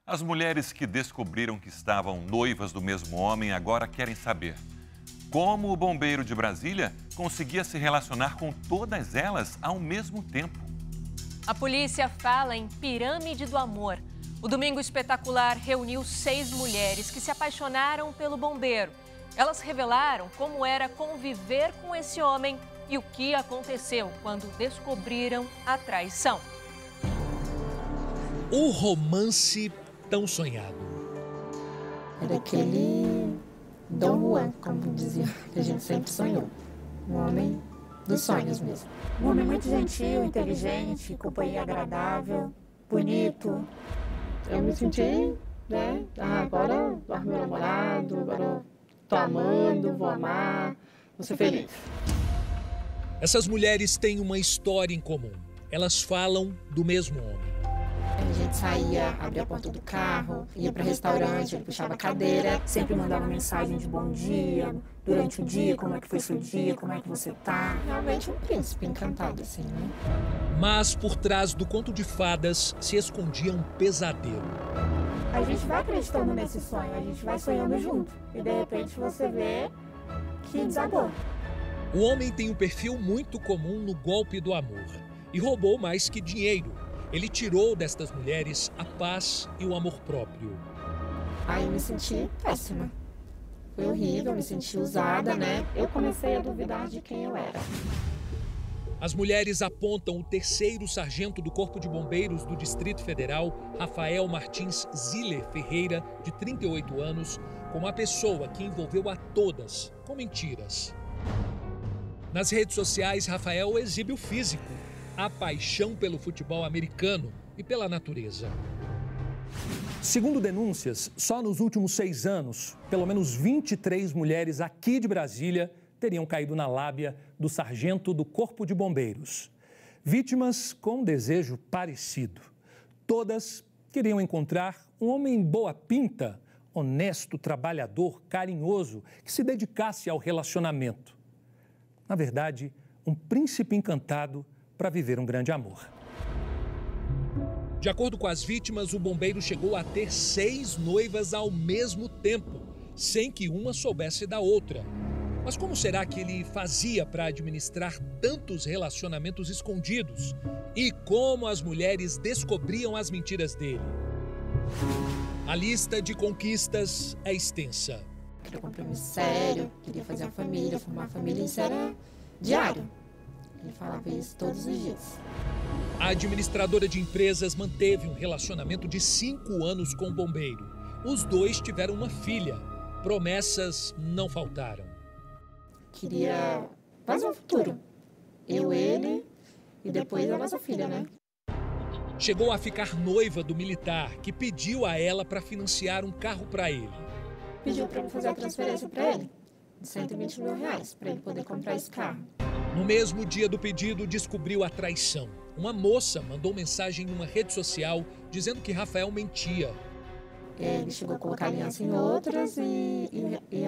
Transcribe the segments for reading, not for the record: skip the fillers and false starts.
As mulheres que descobriram que estavam noivas do mesmo homem agora querem saber como o bombeiro de Brasília conseguia se relacionar com todas elas ao mesmo tempo. A polícia fala em pirâmide do amor. O Domingo Espetacular reuniu 6 mulheres que se apaixonaram pelo bombeiro. Elas revelaram como era conviver com esse homem e o que aconteceu quando descobriram a traição. O romance tão sonhado. Era aquele Dom Juan, como dizia, que a gente sempre sonhou. Um homem dos sonhos mesmo. Um homem muito gentil, inteligente, companhia agradável, bonito. Eu me senti, né? Agora arrumei meu namorado, agora tô amando, vou amar, vou ser feliz. Essas mulheres têm uma história em comum. Elas falam do mesmo homem. A gente saía, abria a porta do carro, ia para restaurante, ele puxava a cadeira, sempre mandava mensagem de bom dia, durante o dia, como é que foi seu dia, como é que você tá. Realmente um príncipe encantado, assim, né? Mas por trás do conto de fadas se escondia um pesadelo. A gente vai acreditando nesse sonho, a gente vai sonhando junto. E de repente você vê que desabou. O homem tem um perfil muito comum no golpe do amor e roubou mais que dinheiro. Ele tirou destas mulheres a paz e o amor próprio. Aí eu me senti péssima. Foi horrível, me senti usada, né? Eu comecei a duvidar de quem eu era. As mulheres apontam o 3º sargento do Corpo de Bombeiros do Distrito Federal, Rafael Martins Ziller Ferreira, de 38 anos, como a pessoa que envolveu a todas com mentiras. Nas redes sociais, Rafael exibe o físico, a paixão pelo futebol americano e pela natureza. Segundo denúncias, só nos últimos 6 anos, pelo menos 23 mulheres aqui de Brasília teriam caído na lábia do sargento do Corpo de Bombeiros. Vítimas com um desejo parecido. Todas queriam encontrar um homem boa pinta, honesto, trabalhador, carinhoso, que se dedicasse ao relacionamento. Na verdade, um príncipe encantado para viver um grande amor. De acordo com as vítimas, o bombeiro chegou a ter 6 noivas ao mesmo tempo, sem que uma soubesse da outra. Mas como será que ele fazia para administrar tantos relacionamentos escondidos? E como as mulheres descobriam as mentiras dele? A lista de conquistas é extensa. Queria um compromisso sério, queria fazer uma família, formar uma família, isso era diário. Ele falava isso todos os dias. A administradora de empresas manteve um relacionamento de 5 anos com o bombeiro. Os dois tiveram uma filha. Promessas não faltaram. Queria fazer um futuro. Eu, ele e depois a nossa filha, né? Chegou a ficar noiva do militar, que pediu a ela para financiar um carro para ele. Pediu para eu fazer a transferência para ele, de R$120 mil, para ele poder comprar esse carro. No mesmo dia do pedido, descobriu a traição. Uma moça mandou mensagem em uma rede social dizendo que Rafael mentia. Ele chegou a colocar aliança em outras e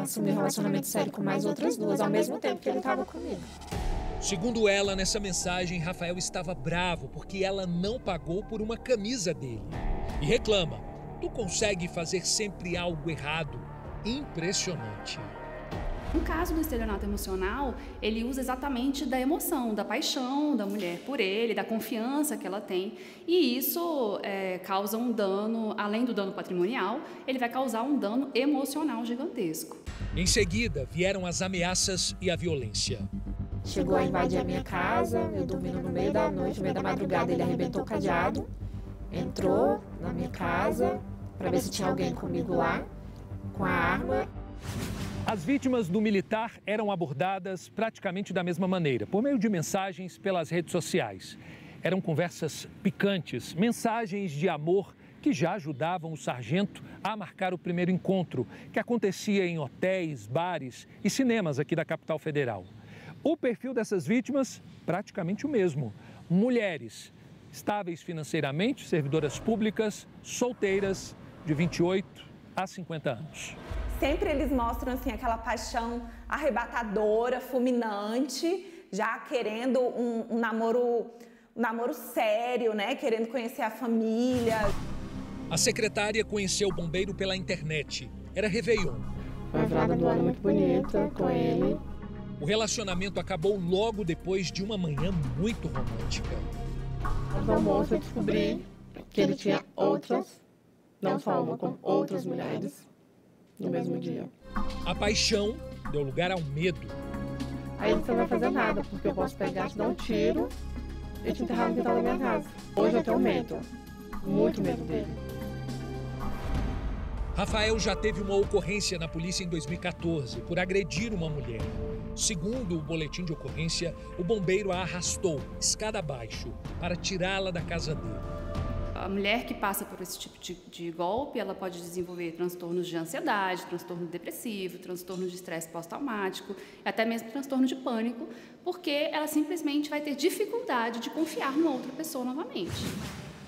assumir um relacionamento sério com mais outras 2, ao mesmo tempo que ele estava comigo. Segundo ela, nessa mensagem, Rafael estava bravo porque ela não pagou por uma camisa dele. E reclama: tu consegue fazer sempre algo errado. Impressionante. No caso do estelionato emocional, ele usa exatamente da emoção, da paixão da mulher por ele, da confiança que ela tem. E isso causa um dano, além do dano patrimonial, ele vai causar um dano emocional gigantesco. Em seguida, vieram as ameaças e a violência. Chegou a invadir a minha casa, eu dormindo no meio da noite, no meio da madrugada, ele arrebentou o cadeado, entrou na minha casa para ver se tinha alguém comigo lá, com a arma. As vítimas do militar eram abordadas praticamente da mesma maneira, por meio de mensagens pelas redes sociais. Eram conversas picantes, mensagens de amor que já ajudavam o sargento a marcar o primeiro encontro, que acontecia em hotéis, bares e cinemas aqui da capital federal. O perfil dessas vítimas, praticamente o mesmo. Mulheres estáveis financeiramente, servidoras públicas, solteiras, de 28 a 50 anos. Sempre eles mostram assim, aquela paixão arrebatadora, fulminante, já querendo um namoro sério, né? Querendo conhecer a família. A secretária conheceu o bombeiro pela internet. Era Réveillon. Foi uma virada do ano muito bonita com ele. O relacionamento acabou logo depois de uma manhã muito romântica. No almoço eu descobri que ele tinha outras, não só uma, como outras mulheres no mesmo dia. A paixão deu lugar ao medo. Aí você não vai fazer nada, porque eu posso pegar, te dar um tiro e te enterrar no quintal da minha casa. Hoje eu tenho medo, muito medo dele. Rafael já teve uma ocorrência na polícia em 2014 por agredir uma mulher. Segundo o boletim de ocorrência, o bombeiro a arrastou escada abaixo para tirá-la da casa dele. A mulher que passa por esse tipo de golpe, ela pode desenvolver transtornos de ansiedade, transtorno depressivo, transtorno de estresse pós-traumático, até mesmo transtorno de pânico, porque ela simplesmente vai ter dificuldade de confiar numa outra pessoa novamente.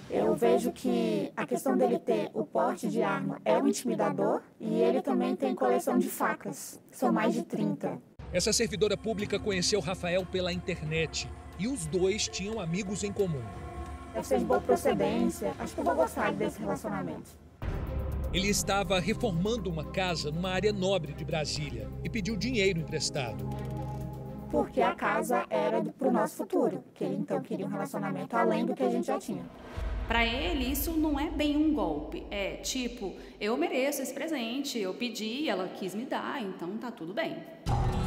Eu vejo que a questão dele ter o porte de arma é um intimidador e ele também tem coleção de facas, são mais de 30. Essa servidora pública conheceu Rafael pela internet e os dois tinham amigos em comum. Deve ser de boa procedência, acho que eu vou gostar desse relacionamento. Ele estava reformando uma casa numa área nobre de Brasília e pediu dinheiro emprestado. Porque a casa era para o nosso futuro, que ele então queria um relacionamento além do que a gente já tinha. Para ele, isso não é bem um golpe. É tipo, eu mereço esse presente, eu pedi, ela quis me dar, então tá tudo bem.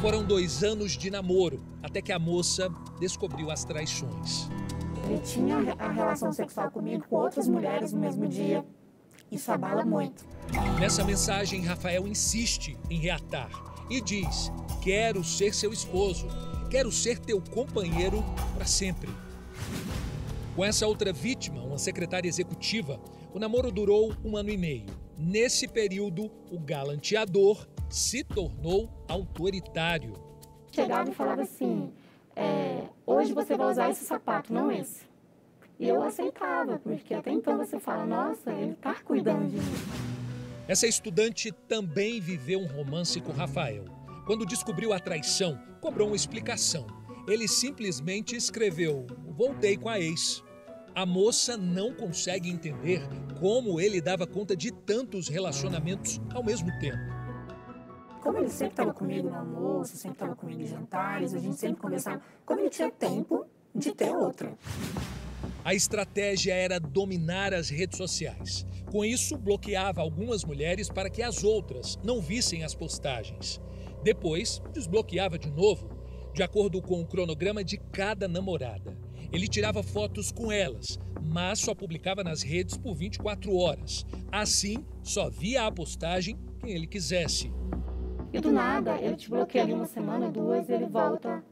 Foram 2 anos de namoro, até que a moça descobriu as traições. Ele tinha a relação sexual comigo com outras mulheres no mesmo dia. Isso abala muito. Nessa mensagem, Rafael insiste em reatar e diz: quero ser seu esposo, quero ser teu companheiro para sempre. Com essa outra vítima, uma secretária executiva, o namoro durou 1 ano e meio. Nesse período, o galanteador se tornou autoritário. Chegava e falava assim, hoje você vai usar esse sapato, não esse. E eu aceitava, porque até então você fala, nossa, ele está cuidando de mim. Essa estudante também viveu um romance com Rafael. Quando descobriu a traição, cobrou uma explicação. Ele simplesmente escreveu, voltei com a ex. A moça não consegue entender como ele dava conta de tantos relacionamentos ao mesmo tempo. Como ele sempre estava comigo no almoço, sempre estava comigo em jantares, a gente sempre conversava, como ele tinha tempo de ter outra. A estratégia era dominar as redes sociais. Com isso, bloqueava algumas mulheres para que as outras não vissem as postagens. Depois, desbloqueava de novo, de acordo com o cronograma de cada namorada. Ele tirava fotos com elas, mas só publicava nas redes por 24 horas. Assim, só via a postagem quem ele quisesse. E do nada, ele te bloqueia ali 1 semana, 2, e ele volta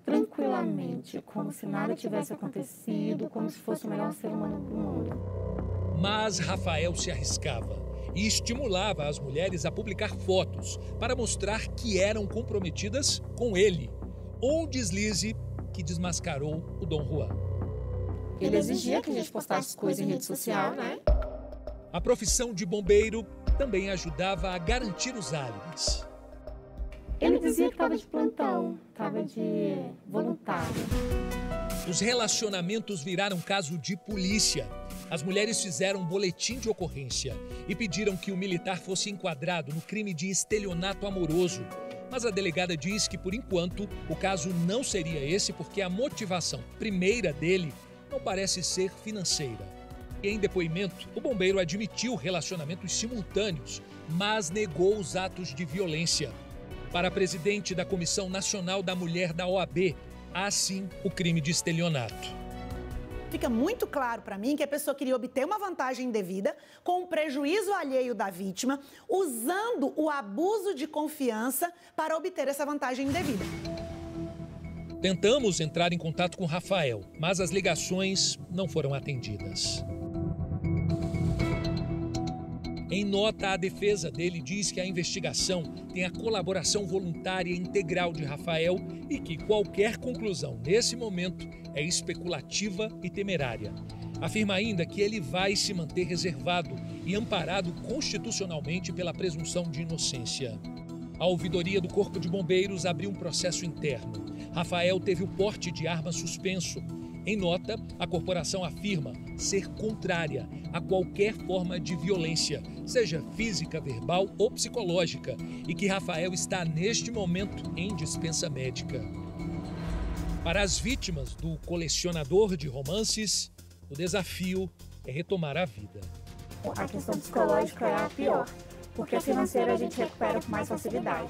tranquilamente, como se nada tivesse acontecido, como se fosse o melhor ser humano do mundo. Mas Rafael se arriscava e estimulava as mulheres a publicar fotos para mostrar que eram comprometidas com ele. Um deslize que desmascarou o Dom Juan. Ele exigia que a gente postasse coisas em rede social, né? A profissão de bombeiro também ajudava a garantir os álibis. Ele dizia que estava de plantão, estava de voluntário. Os relacionamentos viraram caso de polícia. As mulheres fizeram um boletim de ocorrência e pediram que o militar fosse enquadrado no crime de estelionato amoroso. Mas a delegada diz que, por enquanto, o caso não seria esse porque a motivação primeira dele não parece ser financeira. E em depoimento, o bombeiro admitiu relacionamentos simultâneos, mas negou os atos de violência. Para a presidente da Comissão Nacional da Mulher da OAB, há sim o crime de estelionato. Fica muito claro para mim que a pessoa queria obter uma vantagem indevida com o prejuízo alheio da vítima, usando o abuso de confiança para obter essa vantagem indevida. Tentamos entrar em contato com Rafael, mas as ligações não foram atendidas. Em nota, a defesa dele diz que a investigação tem a colaboração voluntária integral de Rafael e que qualquer conclusão nesse momento é especulativa e temerária. Afirma ainda que ele vai se manter reservado e amparado constitucionalmente pela presunção de inocência. A ouvidoria do Corpo de Bombeiros abriu um processo interno. Rafael teve o porte de arma suspenso. Em nota, a corporação afirma ser contrária a qualquer forma de violência, seja física, verbal ou psicológica, e que Rafael está neste momento em dispensa médica. Para as vítimas do colecionador de romances, o desafio é retomar a vida. A questão psicológica é a pior, porque a financeira a gente recupera com mais facilidade.